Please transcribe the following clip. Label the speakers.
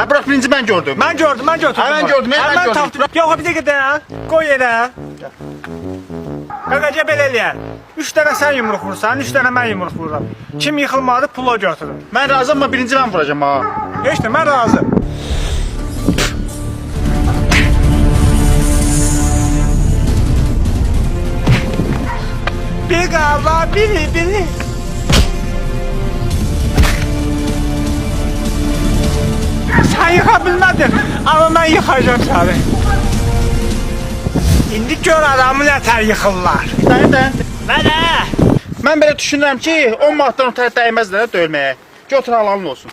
Speaker 1: Bırak birinci ben gördüm.
Speaker 2: Ben gördüm.
Speaker 1: Ben gördüm.
Speaker 2: Ben tapdım. Yox, bir dəqiqə dayan. Qoy yerə. Qaqaca belə eləyər. 3 dənə sən yumruq vursan, 3 dənə mən yumruq vururam. Kim yıxılmadı, pulu götürür.
Speaker 1: Ben razıyım ama birinci ben vuracağım ha.
Speaker 2: Heç də, mən razı. Bir qava, biri. Sən yıxa bilmədin, amma mən yıxacam səni. İndi gör adamı nətər yıxırlar.
Speaker 1: Dayan.
Speaker 2: Mənə!
Speaker 1: Ben böyle düşünürüm ki 10 manatdan o dəyməz də döyülməyə. Götür halalın olsun.